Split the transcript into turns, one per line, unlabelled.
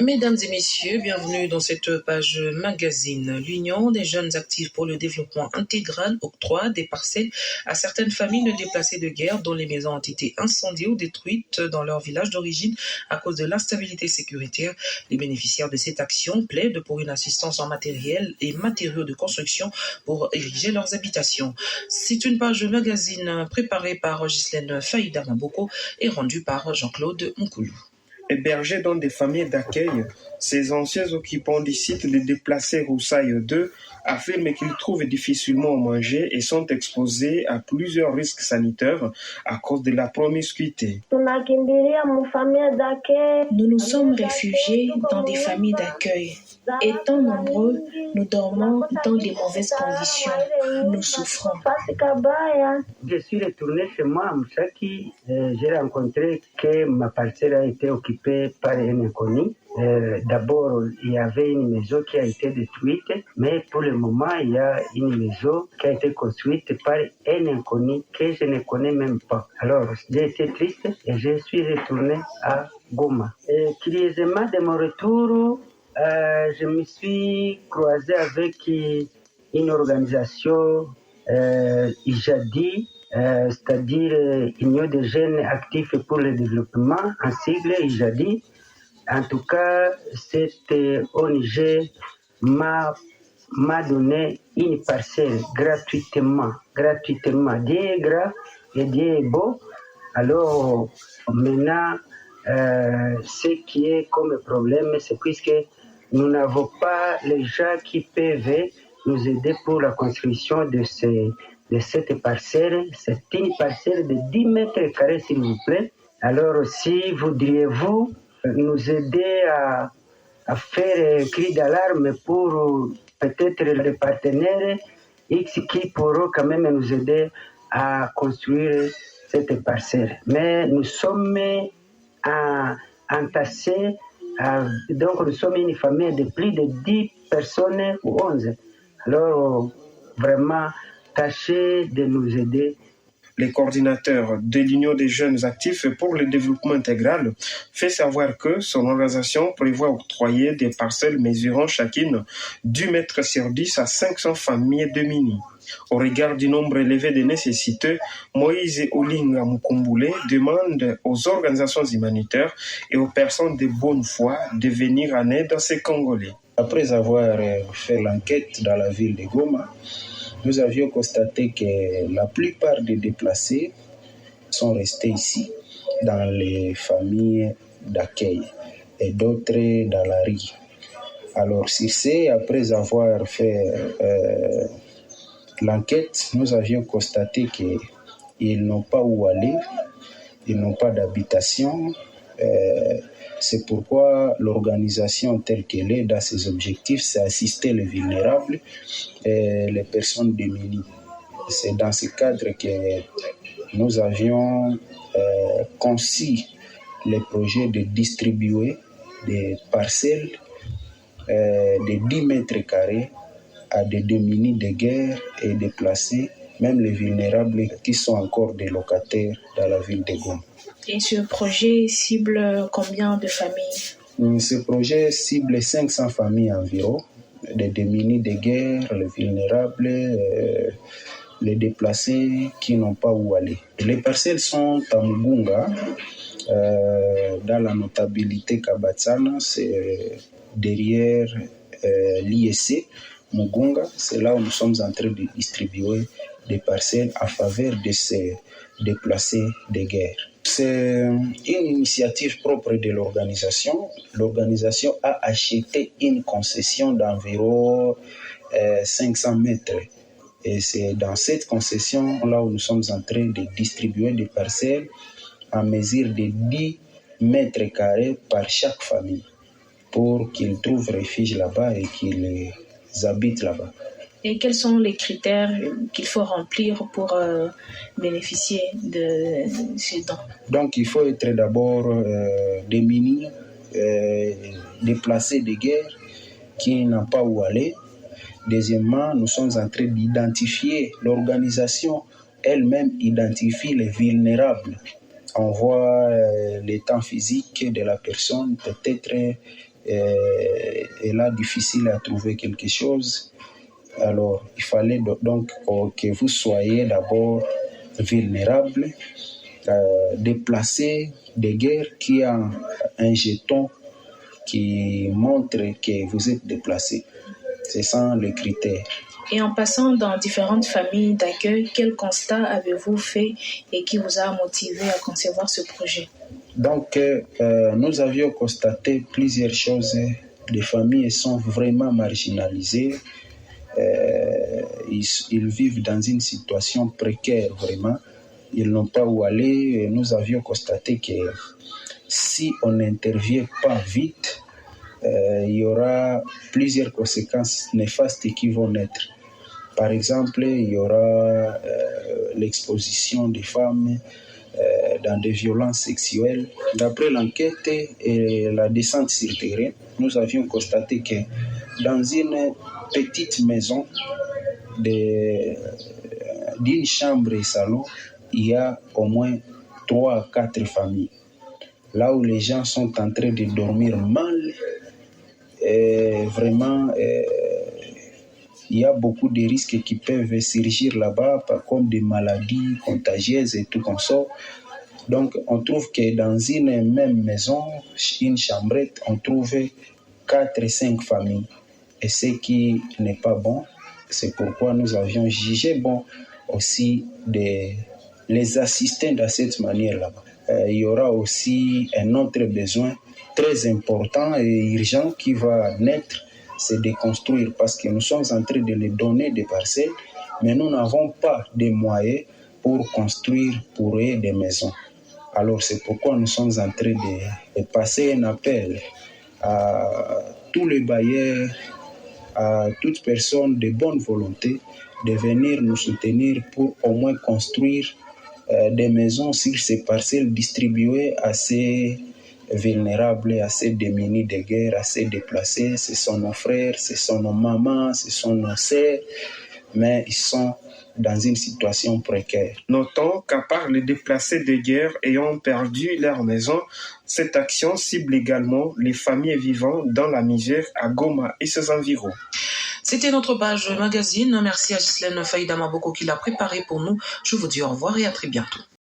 Mesdames et messieurs, bienvenue dans cette page magazine. L'Union des jeunes actifs pour le développement intégral octroie des parcelles à certaines familles de déplacés de guerre dont les maisons ont été incendiées ou détruites dans leur village d'origine à cause de l'instabilité sécuritaire. Les bénéficiaires de cette action plaident pour une assistance en matériel et matériaux de construction pour ériger leurs habitations. C'est une page magazine préparée par Ghislaine Faïda Maboko et rendue par Jean-Claude Moukoulou.
Hébergés dans des familles d'accueil, ces anciens occupants du site de déplacés Roussailles 2 affirment qu'ils trouvent difficilement à manger et sont exposés à plusieurs risques sanitaires à cause de la promiscuité.
Nous nous sommes réfugiés dans des familles d'accueil. Étant nombreux, nous dormons dans de mauvaises conditions. Nous souffrons.
Je suis retourné chez moi à Moussaki. J'ai rencontré que ma parcelle a été occupée par un inconnu. D'abord, il y avait une maison qui a été détruite, mais pour le moment, il y a une maison qui a été construite par un inconnu que je ne connais même pas. Alors, j'ai été triste et je suis retourné à Goma. Et curieusement, de mon retour, je me suis croisé avec une organisation IJADI, c'est-à-dire Union des jeunes actifs pour le développement, en sigle IJADI. En tout cas, cette ONG m'a donné une parcelle gratuitement. Dieu est grand et Dieu est beau. Alors maintenant, ce qui est comme problème, c'est puisque nous n'avons pas les gens qui peuvent nous aider pour la construction de cette parcelle. C'est une parcelle de 10 mètres carrés, s'il vous plaît. Alors, si voudriez-vous nous aider à faire cri d'alarme pour peut-être les partenaires X qui pourront quand même nous aider à construire cette parcelle. Mais nous sommes entassés, donc nous sommes une famille de plus de 10 personnes ou 11. Alors, vraiment, tâchez de nous aider.
Le coordinateur de l'Union des jeunes actifs pour le développement intégral fait savoir que son organisation prévoit octroyer des parcelles mesurant chacune 10 mètres sur 10 à 500 familles démunies. Au regard du nombre élevé de nécessités, Moïse Olinga Mukumbule demande aux organisations humanitaires et aux personnes de bonne foi de venir en aide à ces Congolais.
Après avoir fait l'enquête dans la ville de Goma, nous avions constaté que la plupart des déplacés sont restés ici, dans les familles d'accueil, et d'autres dans la rue. Alors, après avoir fait l'enquête, nous avions constaté qu'ils n'ont pas où aller, ils n'ont pas d'habitation. C'est pourquoi l'organisation telle qu'elle est dans ses objectifs, c'est assister les vulnérables et les personnes démunies. C'est dans ce cadre que nous avions conçu le projet de distribuer des parcelles de 10 mètres carrés à des démunis de guerre et déplacés, même les vulnérables qui sont encore des locataires dans la ville de Goma.
Et ce projet cible combien de familles?
Ce projet cible 500 familles environ, les démunis de guerre, les vulnérables, les déplacés qui n'ont pas où aller. Les parcelles sont à Mugunga, dans la notabilité Kabatsana, c'est derrière l'IEC. Mugunga, c'est là où nous sommes en train de distribuer des parcelles en faveur de ces déplacés de guerre. C'est une initiative propre de l'organisation. L'organisation a acheté une concession d'environ 500 mètres. Et c'est dans cette concession-là où nous sommes en train de distribuer des parcelles en mesure de 10 mètres carrés par chaque famille pour qu'ils trouvent refuge là-bas et qu'ils habitent là-bas.
Et quels sont les critères qu'il faut remplir pour bénéficier de ces dons?
Donc, il faut être d'abord démuni, déplacé de guerre, qui n'ont pas où aller. Deuxièmement, nous sommes en train d'identifier, l'organisation elle-même identifie les vulnérables On voit l'état physique de la personne, peut-être elle a difficile à trouver quelque chose. Alors, il fallait donc que vous soyez d'abord vulnérable, déplacé de guerre, qui a un jeton qui montre que vous êtes déplacé. C'est ça le critère.
Et en passant dans différentes familles d'accueil, quel constat avez-vous fait et qui vous a motivé à concevoir ce projet?
Donc, nous avions constaté plusieurs choses. Les familles sont vraiment marginalisées. Ils vivent dans une situation précaire, vraiment. Ils n'ont pas où aller. Et nous avions constaté que si on n'intervient pas vite, il y aura plusieurs conséquences néfastes qui vont naître. Par exemple, il y aura l'exposition des femmes dans des violences sexuelles. D'après l'enquête et la descente sur terrain, nous avions constaté que dans une petite maison d'une chambre et salon, il y a au moins 3 à 4 familles. Là où les gens sont en train de dormir mal, vraiment, il y a beaucoup de risques qui peuvent surgir là-bas, comme des maladies contagieuses et tout comme ça. Donc, on trouve que dans une même maison, une chambrette, on trouve 4 et 5 familles. Et ce qui n'est pas bon, c'est pourquoi nous avions jugé bon aussi de les assister de cette manière-là. Il y aura aussi un autre besoin très important et urgent qui va naître, c'est de construire, parce que nous sommes en train de les donner des parcelles, mais nous n'avons pas de moyens pour construire pour eux des maisons. Alors c'est pourquoi nous sommes en train de passer un appel à tous les bailleurs, à toute personne de bonne volonté, de venir nous soutenir pour au moins construire des maisons sur ces parcelles distribuées à ces vulnérables, à ces démunis de guerre, à ces déplacés. Ce sont nos frères, ce sont nos mamans, ce sont nos sœurs, mais ils sont dans une situation précaire.
Notons qu'à part les déplacés de guerre ayant perdu leur maison, cette action cible également les familles vivant dans la misère à Goma et ses environs.
C'était notre page magazine. Merci à Ghislaine Faïda Maboko qui l'a préparé pour nous. Je vous dis au revoir et à très bientôt.